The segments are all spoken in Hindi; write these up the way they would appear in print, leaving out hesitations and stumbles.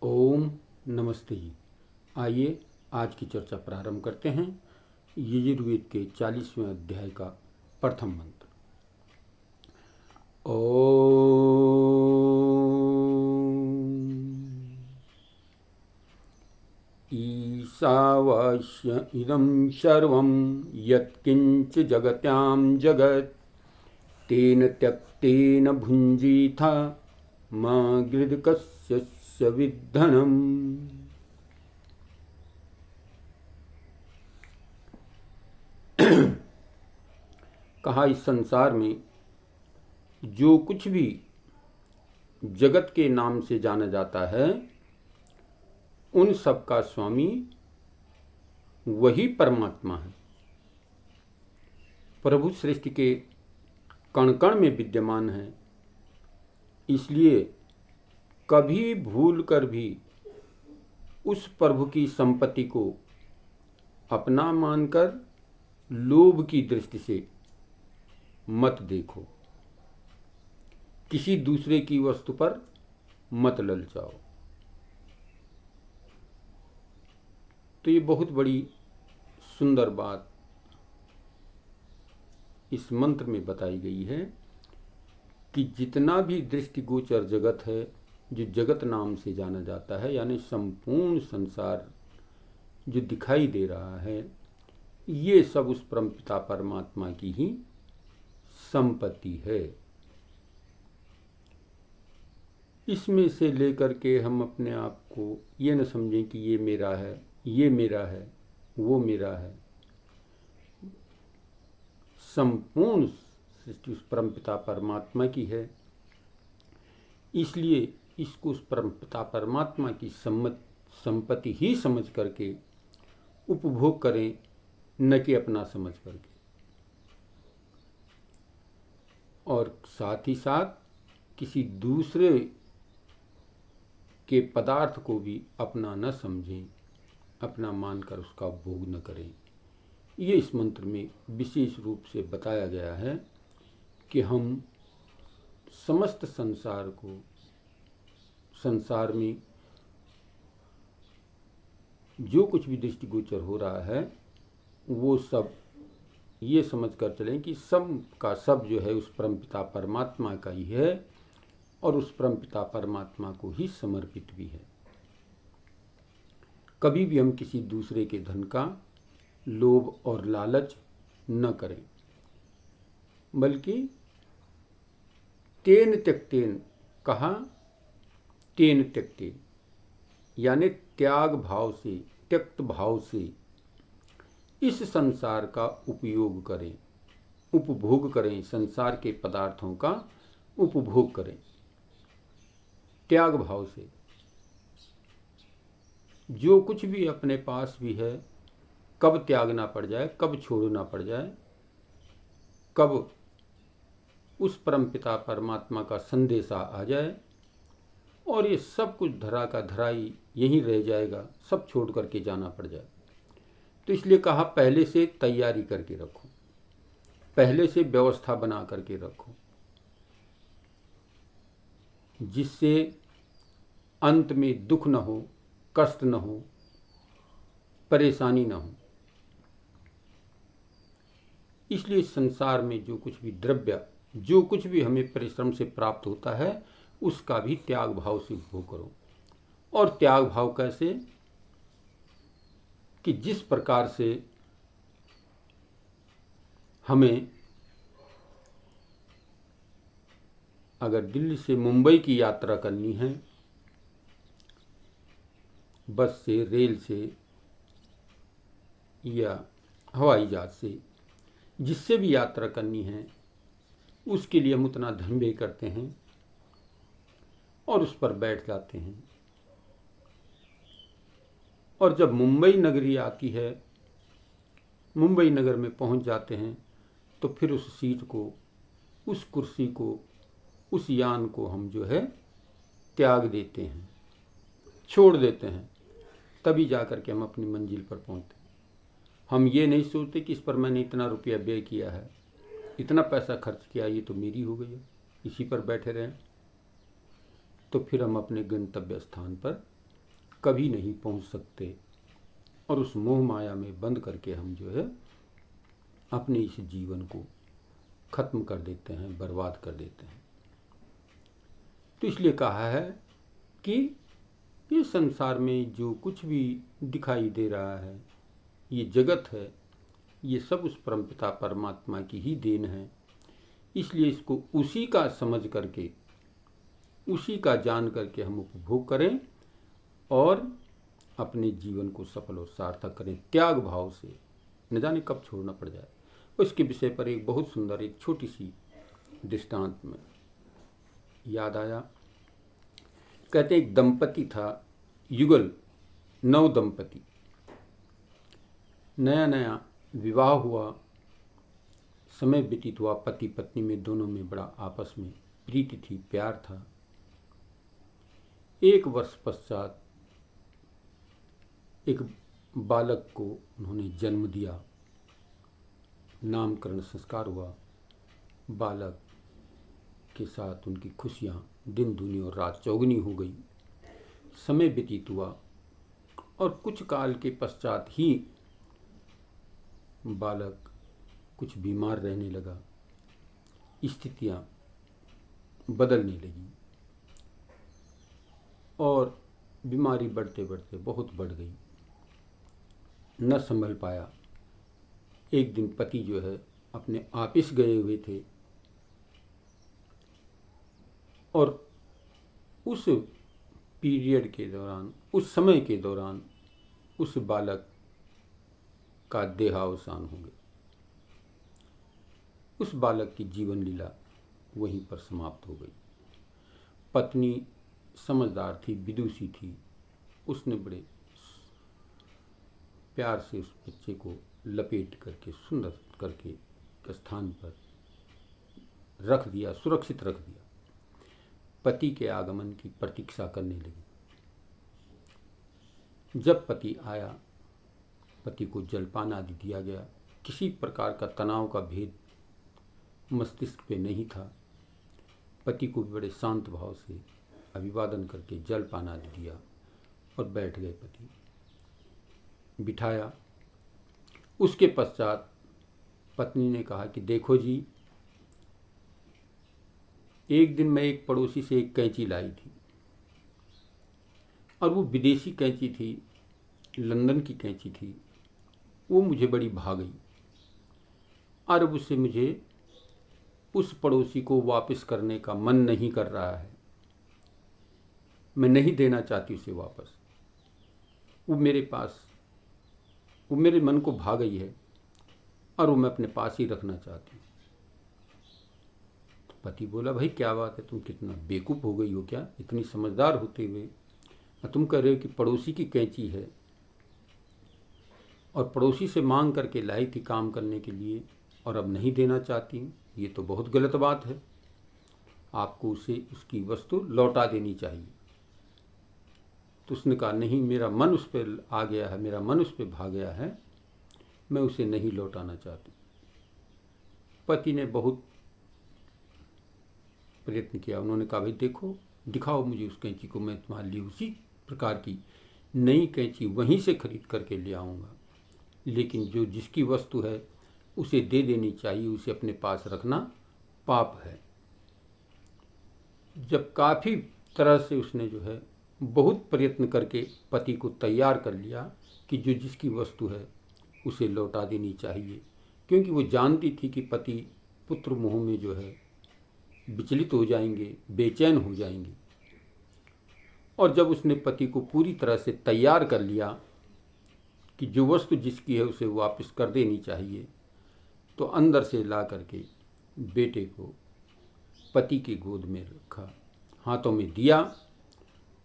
ओम नमस्ते जी। आइए आज की चर्चा प्रारंभ करते हैं। यजुर्वेद के 40वें अध्याय का प्रथम मंत्र। ओम ईशावास्य इदं सर्वं यत्किंच जगत्यां जगत् तेन त्यक्तेन भुञ्जीथा मा गृधकस्य विद्धनम्। कहा, इस संसार में जो कुछ भी जगत के नाम से जाना जाता है उन सब का स्वामी वही परमात्मा है। प्रभु सृष्टि के कण कण में विद्यमान है, इसलिए कभी भूल कर भी उस प्रभु की संपत्ति को अपना मानकर लोभ की दृष्टि से मत देखो, किसी दूसरे की वस्तु पर मत ललचाओ। तो ये बहुत बड़ी सुंदर बात इस मंत्र में बताई गई है कि जितना भी दृष्टिगोचर जगत है, जो जगत नाम से जाना जाता है, यानी संपूर्ण संसार जो दिखाई दे रहा है, ये सब उस परमपिता परमात्मा की ही संपत्ति है। इसमें से लेकर के हम अपने आप को ये न समझें कि ये मेरा है, ये मेरा है, वो मेरा है। संपूर्ण सृष्टि उस परमपिता परमात्मा की है, इसलिए इसको उस परमपिता परमात्मा की संपत्ति ही समझ करके उपभोग करें, न कि अपना समझ करके। और साथ ही साथ किसी दूसरे के पदार्थ को भी अपना न समझें, अपना मानकर उसका भोग न करें। ये इस मंत्र में विशेष रूप से बताया गया है कि हम समस्त संसार को, संसार में जो कुछ भी दृष्टिगोचर हो रहा है वो सब ये समझ कर चलें कि सब का सब जो है उस परमपिता परमात्मा का ही है और उस परमपिता परमात्मा को ही समर्पित भी है। कभी भी हम किसी दूसरे के धन का लोभ और लालच न करें, बल्कि तेन त्यक्तेन कहा, तेन त्यक्तेन यानी त्याग भाव से, त्यक्त भाव से इस संसार का उपयोग करें, उपभोग करें, संसार के पदार्थों का उपभोग करें त्याग भाव से। जो कुछ भी अपने पास भी है, कब त्यागना पड़ जाए, कब छोड़ना पड़ जाए, कब उस परमपिता परमात्मा का संदेशा आ जाए और ये सब कुछ धरा का धरा ही यहीं रह जाएगा, सब छोड़ करके जाना पड़ जाए। तो इसलिए कहा, पहले से तैयारी करके रखो, पहले से व्यवस्था बना करके रखो, जिससे अंत में दुख न हो, कष्ट न हो, परेशानी न हो। इसलिए संसार में जो कुछ भी द्रव्य, जो कुछ भी हमें परिश्रम से प्राप्त होता है, उसका भी त्याग भाव से उपभोग करो। और त्याग भाव कैसे? कि जिस प्रकार से हमें अगर दिल्ली से मुंबई की यात्रा करनी है, बस से, रेल से या हवाई जहाज से, जिससे भी यात्रा करनी है, उसके लिए हम उतना धन व्यय करते हैं और उस पर बैठ जाते हैं। और जब मुंबई नगरी आती है, मुंबई नगर में पहुंच जाते हैं, तो फिर उस सीट को, उस कुर्सी को, उस यान को हम जो है त्याग देते हैं, छोड़ देते हैं। तभी जाकर के हम अपनी मंजिल पर पहुंचते हैं। हम ये नहीं सोचते कि इस पर मैंने इतना रुपया व्यय किया है, इतना पैसा खर्च किया, ये तो मेरी हो गई है, इसी पर बैठे रहें। तो फिर हम अपने गंतव्य स्थान पर कभी नहीं पहुंच सकते, और उस मोह माया में बंद करके हम जो है अपने इस जीवन को खत्म कर देते हैं, बर्बाद कर देते हैं। तो इसलिए कहा है कि ये संसार में जो कुछ भी दिखाई दे रहा है, ये जगत है, ये सब उस परमपिता परमात्मा की ही देन है। इसलिए इसको उसी का समझ करके, उसी का जान करके हम उपभोग करें और अपने जीवन को सफल और सार्थक करें त्याग भाव से, न जाने कब छोड़ना पड़ जाए। उसके विषय पर एक बहुत सुंदर एक छोटी सी दृष्टांत में याद आया। कहते एक दंपति था, युगल, 9 दंपति, नया नया विवाह हुआ, समय व्यतीत हुआ, पति पत्नी में दोनों में बड़ा आपस में प्रीति थी, प्यार था। 1 वर्ष पश्चात एक बालक को उन्होंने जन्म दिया, नामकरण संस्कार हुआ। बालक के साथ उनकी खुशियाँ दिन दूनी और रात चौगुनी हो गई। समय व्यतीत हुआ और कुछ काल के पश्चात ही बालक कुछ बीमार रहने लगा, स्थितियाँ बदलने लगी और बीमारी बढ़ते बढ़ते बहुत बढ़ गई, न संभल पाया। एक दिन पति जो है अपने ऑफिस गए हुए थे और उस पीरियड के दौरान, उस समय के दौरान उस बालक का देहावसान हो गया। उस बालक की जीवन लीला वहीं पर समाप्त हो गई। पत्नी समझदार थी, विदुषी थी, उसने बड़े प्यार से उस बच्चे को लपेट करके सुंदर करके एक स्थान पर रख दिया, सुरक्षित रख दिया। पति के आगमन की प्रतीक्षा करने लगी। जब पति आया, पति को जलपान आदि दिया गया। किसी प्रकार का तनाव का भेद मस्तिष्क पे नहीं था। पति को बड़े शांत भाव से अभिवादन करके जलपान आदि दिया और बैठ गए। पति बिठाया। उसके पश्चात पत्नी ने कहा कि देखो जी, एक दिन मैं एक पड़ोसी से एक कैंची लाई थी और वो विदेशी कैंची थी, लंदन की कैंची थी। वो मुझे बड़ी भा गई और अब उससे मुझे उस पड़ोसी को वापस करने का मन नहीं कर रहा है। मैं नहीं देना चाहती उसे वापस। वो मेरे पास, वो मेरे मन को भा गई है और वो मैं अपने पास ही रखना चाहती हूँ। तो पति बोला, भाई क्या बात है, तुम कितना बेवकूफ़ हो गई हो क्या, इतनी समझदार होते हुए तुम कह रहे हो कि पड़ोसी की कैंची है और पड़ोसी से मांग करके लाई थी काम करने के लिए और अब नहीं देना चाहती हूँ। ये तो बहुत गलत बात है। आपको उसे उसकी वस्तु लौटा देनी चाहिए। तो उसने कहा, नहीं, मेरा मन उस पर आ गया है, मेरा मन उस पर भाग गया है, मैं उसे नहीं लौटाना चाहती। पति ने बहुत प्रयत्न किया। उन्होंने कहा, भाई देखो, दिखाओ मुझे उस कैंची को, मैं तुम्हारे लिए उसी प्रकार की नई कैंची वहीं से खरीद करके ले आऊँगा, लेकिन जो जिसकी वस्तु है उसे दे देनी चाहिए, उसे अपने पास रखना पाप है। जब काफ़ी तरह से उसने जो है बहुत प्रयत्न करके पति को तैयार कर लिया कि जो जिसकी वस्तु है उसे लौटा देनी चाहिए, क्योंकि वो जानती थी कि पति पुत्र मोह में जो है विचलित हो जाएंगे, बेचैन हो जाएंगे। और जब उसने पति को पूरी तरह से तैयार कर लिया कि जो वस्तु जिसकी है उसे वापस कर देनी चाहिए, तो अंदर से ला करके बेटे को पति की गोद में रखा, हाथों में दिया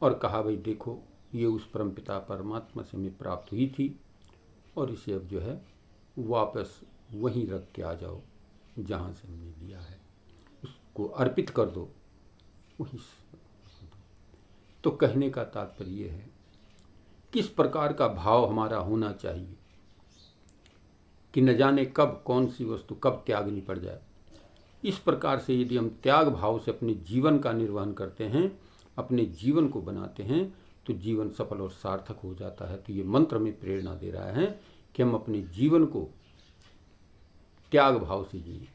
और कहा, भाई देखो, ये उस परमपिता परमात्मा से हमें प्राप्त हुई थी और इसे अब जो है वापस वहीं रख के आ जाओ जहाँ से हमने लिया है, उसको अर्पित कर दो वहीं से। तो कहने का तात्पर्य ये है, किस प्रकार का भाव हमारा होना चाहिए कि न जाने कब कौन सी वस्तु कब त्यागनी पड़ जाए। इस प्रकार से यदि हम त्याग भाव से अपने जीवन का निर्वहन करते हैं, अपने जीवन को बनाते हैं, तो जीवन सफल और सार्थक हो जाता है। तो ये मंत्र में प्रेरणा दे रहा है कि हम अपने जीवन को त्याग भाव से जिए।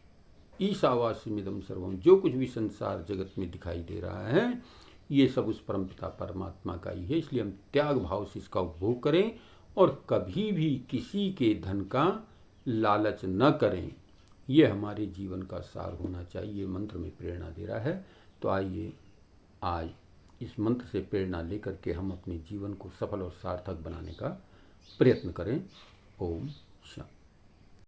ईशावास्यमिदं सर्वम, जो कुछ भी संसार जगत में दिखाई दे रहा है ये सब उस परमपिता परमात्मा का ही है, इसलिए हम त्याग भाव से इसका उपभोग करें और कभी भी किसी के धन का लालच न करें। ये हमारे जीवन का सार होना चाहिए, मंत्र में प्रेरणा दे रहा है। तो आइए आज इस मंत्र से प्रेरणा लेकर के हम अपने जीवन को सफल और सार्थक बनाने का प्रयत्न करें। ओम शांति।